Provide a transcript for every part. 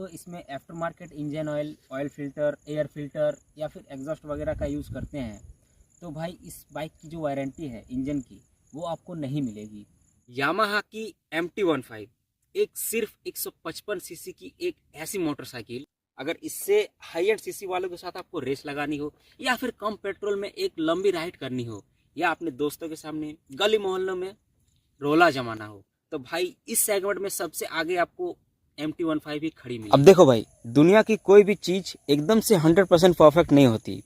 इसमें after market engine oil, oil filter, air filter या फिर एग्जॉस्ट वगैरह का यूज़ करते हैं तो भाई इस बाइक की जो वारंटी है इंजन की वो आपको नहीं मिलेगी। यामाहा की MT-15 एक सिर्फ 155 सीसी की एक ऐसी मोटरसाइकिल, अगर इससे हाई एंड सीसी वालों के साथ आपको रेस लगानी हो या फिर कम पेट्रोल में एक लंबी राइड करनी हो या अपने दोस्तों के सामने गली मोहल्लों में रोला जमाना हो, तो भाई इस सेगमेंट में सबसे आगे आपको MT-15 ही खड़ी मिलेगी। अब देखो भाई, दुनिया की कोई भी चीज़ एकदम से 100% परफेक्ट नहीं होती।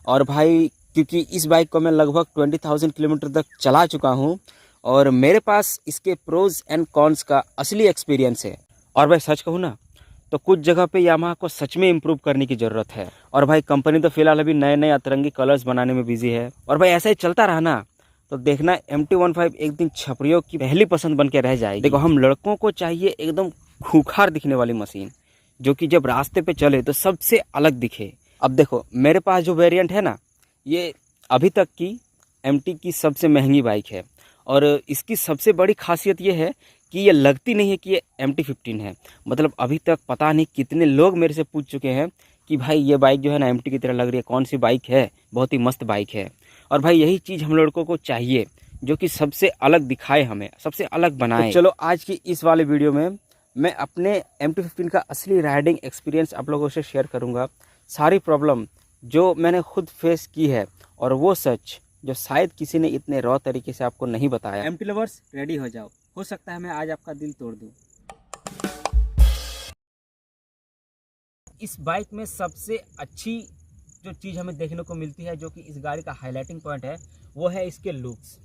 और भाई क्योंकि इस बाइक को मैं लगभग 20,000 किलोमीटर तक चला चुका हूँ और मेरे पास इसके प्रोज एंड कॉन्स का असली एक्सपीरियंस है। और भाई सच कहूँ ना तो कुछ जगह पे यामाहा को सच में इम्प्रूव करने की ज़रूरत है। और भाई कंपनी तो फिलहाल अभी नए नए अतरंगी कलर्स बनाने में बिजी है। और भाई ऐसा ही चलता रहा ना तो देखना MT-15 एक दिन छपरियों की पहली पसंद बन के रह जाएगी। देखो, हम लड़कों को चाहिए एकदम खूंखार दिखने वाली मशीन, जो कि जब रास्ते पे चले तो सबसे अलग दिखे। अब देखो, मेरे पास जो वेरिएंट है ना, ये अभी तक की MT की सबसे महंगी बाइक है। और इसकी सबसे बड़ी खासियत ये है कि ये लगती नहीं है कि ये MT-15 है। मतलब अभी तक पता नहीं कितने लोग मेरे से पूछ चुके हैं कि भाई ये बाइक जो है ना MT की तरह लग रही है, कौन सी बाइक है, बहुत ही मस्त बाइक है। और भाई यही चीज़ हम लड़कों को चाहिए, जो कि सबसे अलग दिखाए, हमें सबसे अलग बनाए। तो चलो आज की इस वाले वीडियो में मैं अपने MT-15 का असली राइडिंग एक्सपीरियंस आप लोगों से शेयर करूंगा। सारी प्रॉब्लम जो मैंने खुद फेस की है और वो सच जो शायद किसी ने इतने रॉ तरीके से आपको नहीं बताया। MT लवर्स रेडी हो जाओ, हो सकता है मैं आज आपका दिल तोड़ दूं। इस बाइक में सबसे अच्छी जो चीज़ हमें देखने को मिलती है, जो कि इस गाड़ी का हाईलाइटिंग पॉइंट है, वो है इसके लुक्स।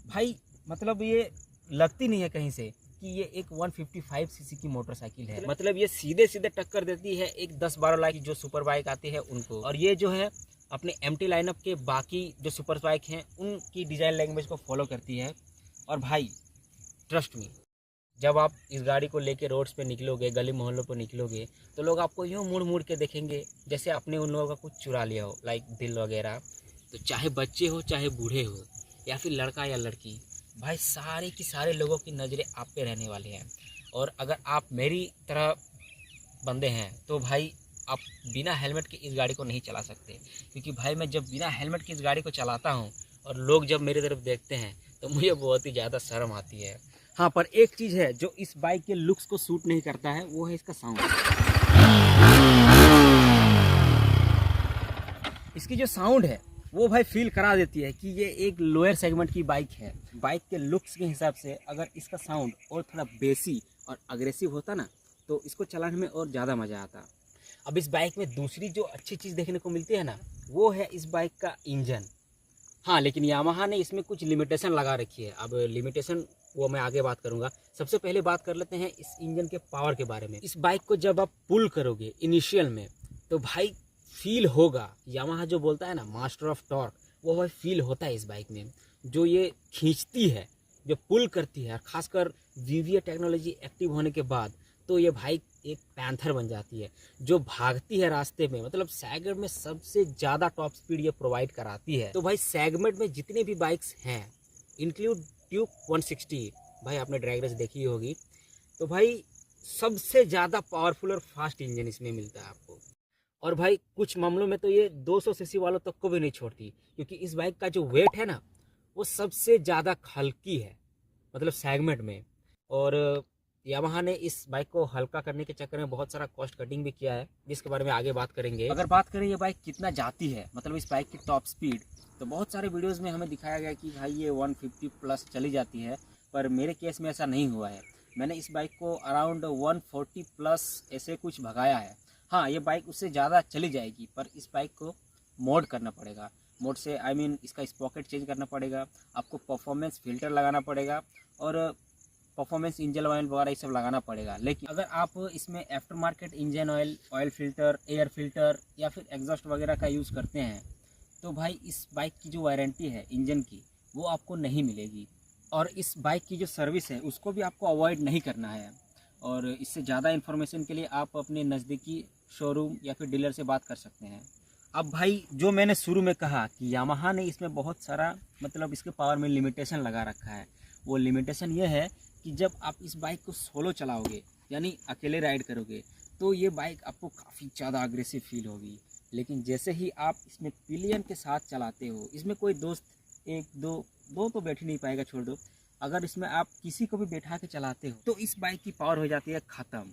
भाई मतलब ये लगती नहीं है कहीं से कि ये एक 155 सीसी की मोटरसाइकिल है। मतलब ये सीधे सीधे टक्कर देती है एक 10-12 लाख की जो सुपर बाइक आती है उनको। और ये जो है अपने MT लाइनअप के बाकी जो सुपर बाइक हैं उनकी डिज़ाइन लैंग्वेज को फॉलो करती है। और भाई ट्रस्ट मी, जब आप इस गाड़ी को लेके रोड्स पे निकलोगे, गली मोहल्लों पे निकलोगे, तो लोग आपको यूँ मुड़ मुड़ के देखेंगे जैसे आपने उन लोगों का कुछ चुरा लिया हो, लाइक दिल वगैरह। तो चाहे बच्चे हो, चाहे बूढ़े हो, या फिर लड़का या लड़की, भाई सारे की सारे लोगों की नज़रें आप पे रहने वाली हैं। और अगर आप मेरी तरह बंदे हैं तो भाई आप बिना हेलमेट के इस गाड़ी को नहीं चला सकते। क्योंकि भाई मैं जब बिना हेलमेट की इस गाड़ी को चलाता हूँ और लोग जब मेरी तरफ देखते हैं तो मुझे बहुत ही ज़्यादा शर्म आती है। हाँ, पर एक चीज़ है जो इस बाइक के लुक्स को सूट नहीं करता है, वो है इसका साउंड। इसकी जो साउंड है वो भाई फील करा देती है कि ये एक लोअर सेगमेंट की बाइक है। बाइक के लुक्स के हिसाब से अगर इसका साउंड और थोड़ा बेसी और अग्रेसिव होता ना तो इसको चलाने में और ज़्यादा मज़ा आता। अब इस बाइक में दूसरी जो अच्छी चीज़ देखने को मिलती है ना, वो है इस बाइक का इंजन। हाँ, लेकिन यामाहा ने इसमें कुछ लिमिटेशन लगा रखी है। अब लिमिटेशन वो मैं आगे बात करूंगा। सबसे पहले बात कर लेते हैं इस इंजन के पावर के बारे में। इस बाइक को जब आप पुल करोगे इनिशियल में तो भाई फील होगा, यामाहा जो बोलता है ना मास्टर ऑफ टॉर्क, वो भाई फील होता है इस बाइक में। जो ये खींचती है, जो पुल करती है, खासकर VVA टेक्नोलॉजी एक्टिव होने के बाद, तो ये बाइक एक पैंथर बन जाती है। जो भागती है रास्ते में, मतलब सेगमेंट में सबसे ज़्यादा टॉप स्पीड ये प्रोवाइड कराती है। तो भाई सेगमेंट में जितने भी बाइक्स हैं, इंक्लूड ड्यूक 160, भाई आपने ड्रैग रेस देखी होगी, तो भाई सबसे ज़्यादा पावरफुल और फास्ट इंजन इसमें मिलता है आपको। और भाई कुछ मामलों में तो ये 200 सीसी वालों तक को भी नहीं छोड़ती, क्योंकि इस बाइक का जो वेट है ना वो सबसे ज़्यादा हल्की है, मतलब सेगमेंट में। और यामाहा ने इस बाइक को हल्का करने के चक्कर में बहुत सारा कॉस्ट कटिंग भी किया है, जिसके बारे में आगे बात करेंगे। अगर बात करें ये बाइक कितना जाती है, मतलब इस बाइक की टॉप स्पीड, तो बहुत सारे वीडियोस में हमें दिखाया गया कि भाई ये 150 प्लस चली जाती है, पर मेरे केस में ऐसा नहीं हुआ है। मैंने इस बाइक को अराउंड 140 प्लस ऐसे कुछ भगाया है। हाँ, ये बाइक उससे ज़्यादा चली जाएगी, पर इस बाइक को मोड करना पड़ेगा। मोड से आई मीन इसका स्पॉकेट चेंज करना पड़ेगा, आपको परफॉर्मेंस फिल्टर लगाना पड़ेगा और परफॉर्मेंस इंजन ऑयल वगैरह ये सब लगाना पड़ेगा। लेकिन अगर आप इसमें after market engine oil, oil filter, air filter या फिर एग्जॉस्ट वगैरह का यूज़ करते हैं तो भाई इस बाइक की जो वारंटी है इंजन की वो आपको नहीं मिलेगी। और इस बाइक की जो सर्विस है उसको भी आपको अवॉइड नहीं करना है। और इससे ज़्यादा इन्फॉर्मेशन के लिए आप अपने नज़दीकी शोरूम या फिर डीलर से बात कर सकते हैं। अब भाई जो मैंने शुरू में कहा कि यामाहा ने इसमें बहुत सारा मतलब इसके पावर में लिमिटेशन लगा रखा है, वो लिमिटेशन ये है कि जब आप इस बाइक को सोलो चलाओगे यानी अकेले राइड करोगे तो ये बाइक आपको काफ़ी ज़्यादा अग्रेसिव फील होगी। लेकिन जैसे ही आप इसमें पिलियन के साथ चलाते हो, इसमें कोई दोस्त एक दो तो बैठ ही नहीं पाएगा, छोड़ दो। अगर इसमें आप किसी को भी बैठा के चलाते हो तो इस बाइक की पावर हो जाती है ख़त्म।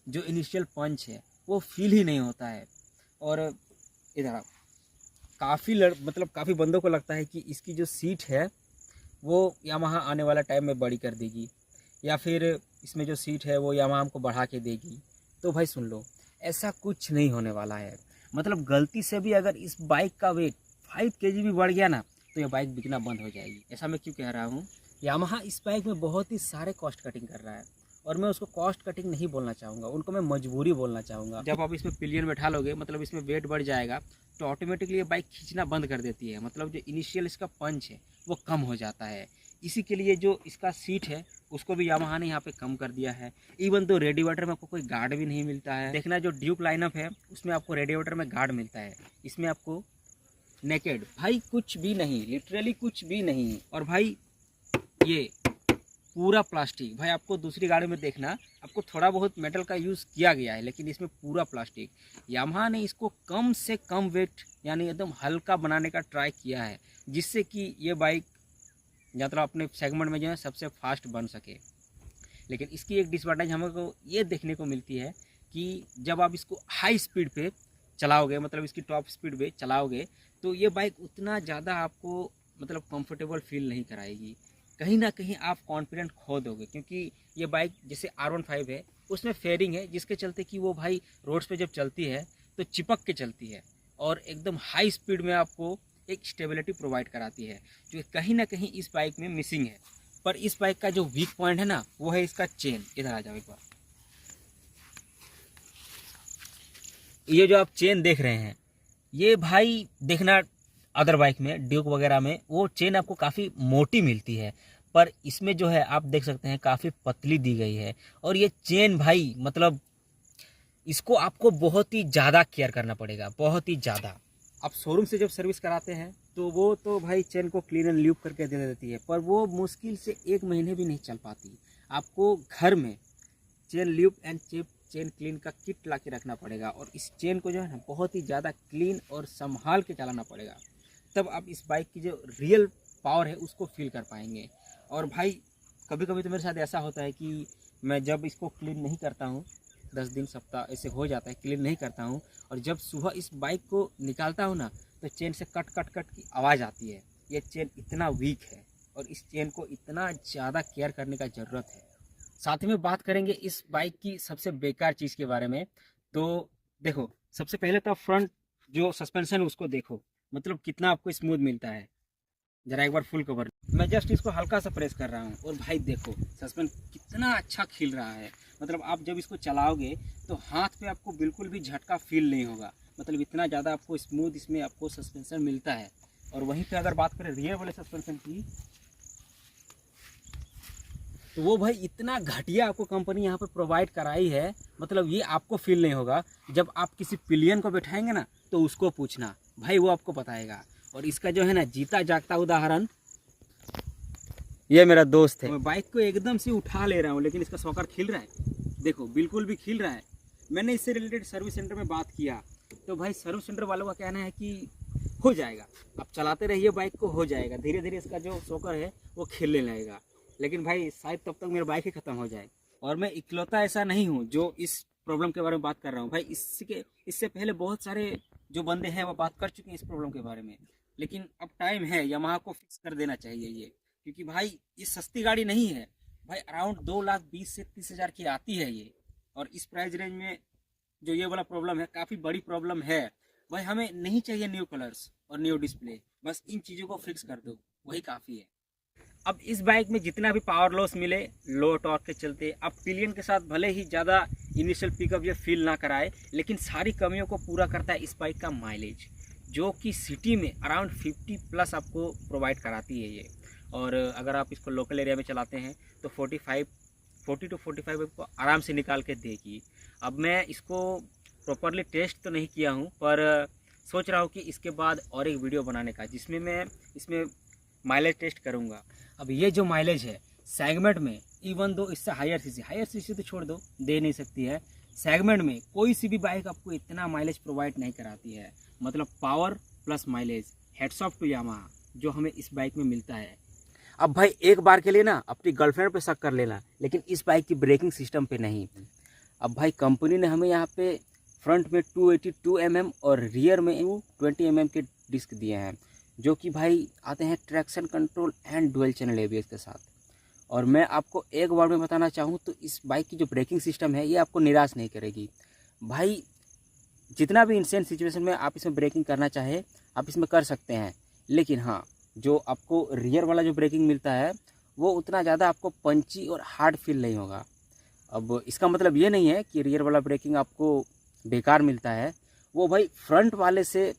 जो इनिशियल पंच है वो फील ही नहीं होता है। और इधर आप काफ़ी बंदों को लगता है कि इसकी जो सीट है वो यामाहा आने वाला टाइम में बड़ी कर देगी, या फिर इसमें जो सीट है वो यामाहा हमको बढ़ा के देगी। तो भाई सुन लो, ऐसा कुछ नहीं होने वाला है। मतलब गलती से भी अगर इस बाइक का वेट 5 kg भी बढ़ गया ना तो ये बाइक बिकना बंद हो जाएगी। ऐसा मैं क्यों कह रहा हूँ, यामाहा इस बाइक में बहुत ही सारे कॉस्ट कटिंग कर रहा है, और मैं उसको कॉस्ट कटिंग नहीं बोलना चाहूँगा, उनको मैं मजबूरी बोलना चाहूँगा। जब आप इसमें पिलियन बैठा लोगे, मतलब इसमें वेट बढ़ जाएगा, तो ऑटोमेटिकली ये बाइक खींचना बंद कर देती है। मतलब जो इनिशियल इसका पंच है वो कम हो जाता है। इसी के लिए जो इसका सीट है उसको भी यामाहा ने यहाँ पे कम कर दिया है। इवन तो रेडिएटर में आपको कोई गार्ड भी नहीं मिलता है। देखना, जो ड्यूक लाइनअप है उसमें आपको रेडिएटर में गार्ड मिलता है, इसमें आपको नेकेड, भाई कुछ भी नहीं, लिटरली कुछ भी नहीं। और भाई ये पूरा प्लास्टिक, भाई आपको दूसरी गाड़ी में देखना, आपको थोड़ा बहुत मेटल का यूज़ किया गया है, लेकिन इसमें पूरा प्लास्टिक। यामाहा ने इसको कम से कम वेट यानी एकदम हल्का बनाने का ट्राई किया है, जिससे कि ये बाइक मतलब अपने सेगमेंट में जो है सबसे फास्ट बन सके। लेकिन इसकी एक डिसएडवांटेज हमको ये देखने को मिलती है कि जब आप इसको हाई स्पीड पे चलाओगे, मतलब इसकी टॉप स्पीड पे चलाओगे, तो ये बाइक उतना ज़्यादा आपको मतलब कंफर्टेबल फील नहीं कराएगी। कहीं ना कहीं आप कॉन्फिडेंट खो दोगे, क्योंकि ये बाइक जैसे R15 है उसमें फेयरिंग है, जिसके चलते कि वो भाई रोड्स पे जब चलती है तो चिपक के चलती है और एकदम हाई स्पीड में आपको एक स्टेबिलिटी प्रोवाइड कराती है, जो कहीं ना कहीं इस बाइक में मिसिंग है। पर इस बाइक का जो वीक पॉइंट है ना, वो है इसका चेन। इधर आ जाओ एक बार, ये जो आप चेन देख रहे हैं, ये भाई देखना अदर बाइक में, ड्यूक वगैरह में वो चेन आपको काफ़ी मोटी मिलती है, पर इसमें जो है आप देख सकते हैं काफ़ी पतली दी गई है। और ये चेन भाई मतलब इसको आपको बहुत ही ज़्यादा केयर करना पड़ेगा, बहुत ही ज़्यादा। आप शोरूम से जब सर्विस कराते हैं तो वो तो भाई चेन को क्लीन एंड ल्यूब करके दे देती है, पर वो मुश्किल से 1 महीने भी नहीं चल पाती। आपको घर में chain lube and chain clean का किट ला के रखना पड़ेगा, और इस चेन को जो है ना बहुत ही ज़्यादा क्लीन और संभाल के चलाना पड़ेगा, तब आप इस बाइक की जो रियल पावर है उसको फील कर पाएंगे। और भाई कभी कभी तो मेरे साथ ऐसा होता है कि मैं जब इसको क्लीन नहीं करता हूँ, 10 दिन सप्ताह ऐसे हो जाता है क्लीन नहीं करता हूँ, और जब सुबह इस बाइक को निकालता हूँ ना तो चेन से कट कट कट की आवाज़ आती है। ये चेन इतना वीक है और इस चेन को इतना ज़्यादा केयर करने का ज़रूरत है। साथ ही में बात करेंगे इस बाइक की सबसे बेकार चीज़ के बारे में। तो देखो, सबसे पहले तो फ्रंट जो सस्पेंशन उसको देखो, मतलब कितना आपको स्मूथ मिलता है। जरा एक बार फुल कवर, मैं जस्ट इसको हल्का सा प्रेस कर रहा हूँ और भाई देखो सस्पेंशन कितना अच्छा खिल रहा है। मतलब आप जब इसको चलाओगे तो हाथ पे आपको बिल्कुल भी झटका फील नहीं होगा, मतलब इतना ज़्यादा आपको स्मूथ इसमें आपको सस्पेंशन मिलता है। और वहीं पे अगर बात करें रियर वाले सस्पेंशन की, तो वो भाई इतना घटिया आपको कंपनी यहाँ पे प्रोवाइड कराई है, मतलब ये आपको फील नहीं होगा। जब आप किसी पिलियन को बैठाएंगे ना तो उसको पूछना, भाई वो आपको बताएगा। और इसका जो है ना जीता जागता उदाहरण ये मेरा दोस्त है। मैं बाइक को एकदम से उठा ले रहा हूँ लेकिन इसका सॉकर खिल रहा है, देखो बिल्कुल भी खिल रहा है। मैंने इससे रिलेटेड सर्विस सेंटर में बात किया तो भाई सर्विस सेंटर वालों का कहना है कि हो जाएगा, आप चलाते रहिए बाइक को, हो जाएगा, धीरे धीरे इसका जो सॉकर है वो खिलने लगेगा। लेकिन भाई शायद तब तक मेरा बाइक ही ख़त्म हो जाए। और मैं इकलौता ऐसा नहीं हूँ जो इस प्रॉब्लम के बारे में बात कर रहा हूँ भाई, इससे पहले बहुत सारे जो बंदे हैं वो बात कर चुके हैं इस प्रॉब्लम के बारे में। लेकिन अब टाइम है, यामाहा को फिक्स कर देना चाहिए ये, क्योंकि भाई ये सस्ती गाड़ी नहीं है भाई। अराउंड 2,20,000 से 30,000 की आती है ये, और इस प्राइस रेंज में जो ये वाला प्रॉब्लम है काफ़ी बड़ी प्रॉब्लम है भाई। हमें नहीं चाहिए न्यू कलर्स और न्यू डिस्प्ले, बस इन चीज़ों को फिक्स कर दो, वही काफ़ी है। अब इस बाइक में जितना भी पावर लॉस मिले लो टॉर्क के चलते, अब पिलियन के साथ भले ही ज़्यादा इनिशियल पिकअप ये फील ना कराए, लेकिन सारी कमियों को पूरा करता है इस बाइक का माइलेज, जो कि सिटी में अराउंड 50+ आपको प्रोवाइड कराती है ये। और अगर आप इसको लोकल एरिया में चलाते हैं तो 40 to 45 आपको आराम से निकाल के देगी। अब मैं इसको प्रॉपरली टेस्ट तो नहीं किया हूँ, पर सोच रहा हूँ कि इसके बाद और एक वीडियो बनाने का, जिसमें मैं इसमें माइलेज टेस्ट करूँगा। अब ये जो माइलेज है सेगमेंट में, इवन दो इससे हायर सीसी तो छोड़ दो, दे नहीं सकती है, सेगमेंट में कोई सी भी बाइक आपको इतना माइलेज प्रोवाइड नहीं कराती है। मतलब power plus mileage, hats off to Yamaha जो हमें इस बाइक में मिलता है। अब भाई एक बार के लिए ना अपनी गर्लफ्रेंड पे शक कर लेना, लेकिन इस बाइक की ब्रेकिंग सिस्टम पे नहीं। अब भाई कंपनी ने हमें यहाँ पे फ्रंट में 282 mm और रियर में 20 mm के डिस्क दिए हैं, जो कि भाई आते हैं traction control and dual channel ABS के साथ। और मैं आपको एक बार में बताना चाहूँ तो इस बाइक की जो ब्रेकिंग सिस्टम है ये आपको निराश नहीं करेगी। भाई जितना भी इंसेंट सिचुएशन में आप इसमें ब्रेकिंग करना चाहे आप इसमें कर सकते हैं, लेकिन हाँ जो आपको रियर वाला जो ब्रेकिंग मिलता है वो उतना ज़्यादा आपको पंची और हार्ड फील नहीं होगा। अब इसका मतलब ये नहीं है कि रियर वाला ब्रेकिंग आपको बेकार मिलता है, वो भाई फ्रंट वाले से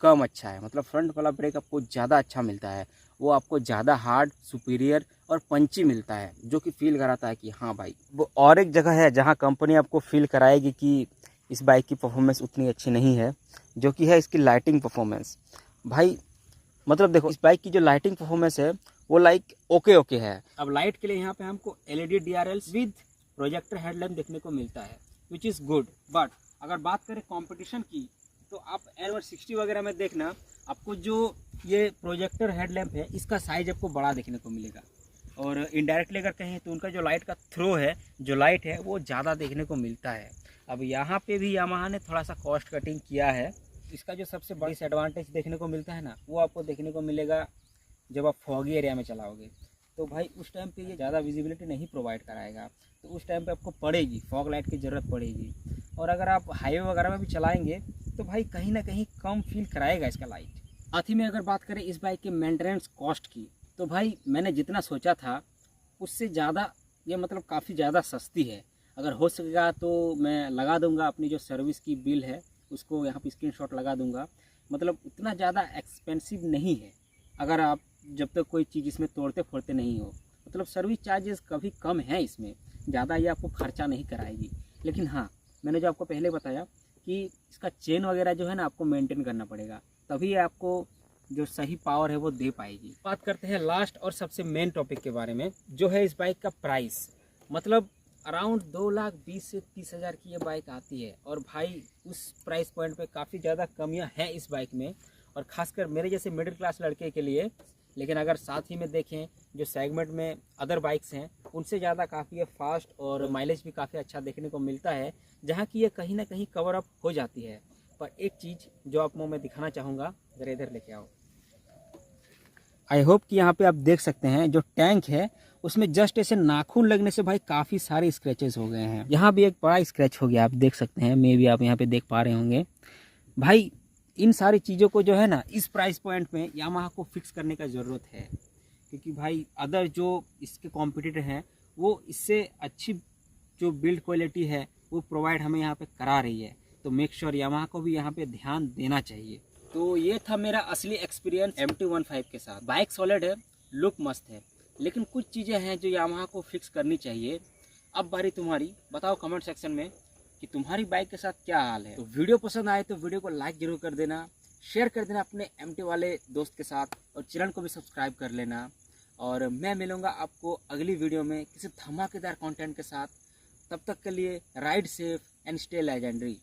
कम अच्छा है। मतलब फ्रंट वाला ब्रेक आपको ज़्यादा अच्छा मिलता है, वो आपको ज़्यादा हार्ड, सुपीरियर और पंची मिलता है, जो कि फील कराता है कि हाँ भाई। वो और एक जगह है जहाँ कंपनी आपको फील कराएगी कि इस बाइक की परफॉर्मेंस उतनी अच्छी नहीं है, जो कि है इसकी लाइटिंग परफॉर्मेंस। भाई मतलब देखो इस बाइक की जो लाइटिंग परफॉर्मेंस है वो लाइक ओके है। अब लाइट के लिए यहाँ पे हमको LED DRLs with projector headlamp देखने को मिलता है, विच इज़ गुड। बट अगर बात करें कंपटीशन की तो आप N160 वगैरह में देखना आपको जो ये प्रोजेक्टर हेडलैम्प है इसका साइज आपको बड़ा देखने को मिलेगा। और इनडायरेक्टली अगर कहें तो उनका जो लाइट का थ्रो है, जो लाइट है वो ज़्यादा देखने को मिलता है। अब यहाँ पे भी यामाहा ने थोड़ा सा कॉस्ट कटिंग किया है। इसका जो सबसे बड़ी डिसएडवांटेज देखने को मिलता है ना, वो आपको देखने को मिलेगा जब आप फॉगी एरिया में चलाओगे। तो भाई उस टाइम पे ये ज़्यादा विजिबिलिटी नहीं प्रोवाइड कराएगा, तो उस टाइम पे आपको पड़ेगी फॉग लाइट की ज़रूरत पड़ेगी। और अगर आप हाईवे वगैरह में भी चलाएंगे तो भाई कहीं ना कहीं कम फील कराएगा इसका लाइट। साथ ही में अगर बात करें इस बाइक के मेंटेनेंस कॉस्ट की, तो भाई मैंने जितना सोचा था उससे ज़्यादा ये मतलब काफ़ी ज़्यादा सस्ती है। अगर हो सकेगा तो मैं लगा दूंगा अपनी जो सर्विस की बिल है उसको यहाँ पे स्क्रीनशॉट लगा दूंगा। मतलब उतना ज़्यादा एक्सपेंसिव नहीं है अगर आप जब तक कोई चीज़ इसमें तोड़ते फोड़ते नहीं हो। मतलब सर्विस चार्जेस काफ़ी कम है इसमें, ज़्यादा ये आपको खर्चा नहीं कराएगी। लेकिन हाँ मैंने जो आपको पहले बताया कि इसका चेन वगैरह जो है ना आपको मेंटेन करना पड़ेगा, तभी आपको जो सही पावर है वो दे पाएगी। बात करते हैं लास्ट और सबसे मेन टॉपिक के बारे में, जो है इस बाइक का प्राइस। मतलब अराउंड 2,20,000 से 30,000 की ये बाइक आती है। और भाई उस प्राइस पॉइंट पे काफ़ी ज़्यादा कमियां हैं इस बाइक में, और ख़ासकर मेरे जैसे मिडिल क्लास लड़के के लिए। लेकिन अगर साथ ही में देखें जो सेगमेंट में अदर बाइक्स हैं उनसे ज़्यादा काफ़ी ये फास्ट और माइलेज भी काफ़ी अच्छा देखने को मिलता है, जहाँ की ये कहीं ना कहीं कवर अप हो जाती है। पर एक चीज़ जो आपको मैं दिखाना चाहूँगा, ज़रा इधर लेके आओ। आई होप कि यहाँ पे आप देख सकते हैं जो टैंक है उसमें जस्ट ऐसे नाखून लगने से भाई काफ़ी सारे स्क्रैचेस हो गए हैं। यहाँ भी एक बड़ा स्क्रैच हो गया, आप देख सकते हैं, मे भी आप यहाँ पे देख पा रहे होंगे। भाई इन सारी चीज़ों को जो है ना इस प्राइस पॉइंट में यामाहा को फिक्स करने का ज़रूरत है, क्योंकि भाई अदर जो इसके कॉम्पिटिटर हैं वो इससे अच्छी जो बिल्ड क्वालिटी है वो प्रोवाइड हमें यहाँ पे करा रही है। तो मेक श्योर यामाहा को भी यहाँ पे ध्यान देना चाहिए। तो ये था मेरा असली एक्सपीरियंस MT-15 के साथ। बाइक सॉलिड है, लुक मस्त है, लेकिन कुछ चीज़ें हैं जो यामाहा को फिक्स करनी चाहिए। अब बारी तुम्हारी, बताओ कमेंट सेक्शन में कि तुम्हारी बाइक के साथ क्या हाल है। तो वीडियो पसंद आए तो वीडियो को लाइक जरूर कर देना, शेयर कर देना अपने MT वाले दोस्त के साथ, और चैनल को भी सब्सक्राइब कर लेना। और मैं मिलूँगा आपको अगली वीडियो में किसी धमाकेदार कंटेंट के साथ। तब तक के लिए ride safe and stay legendary.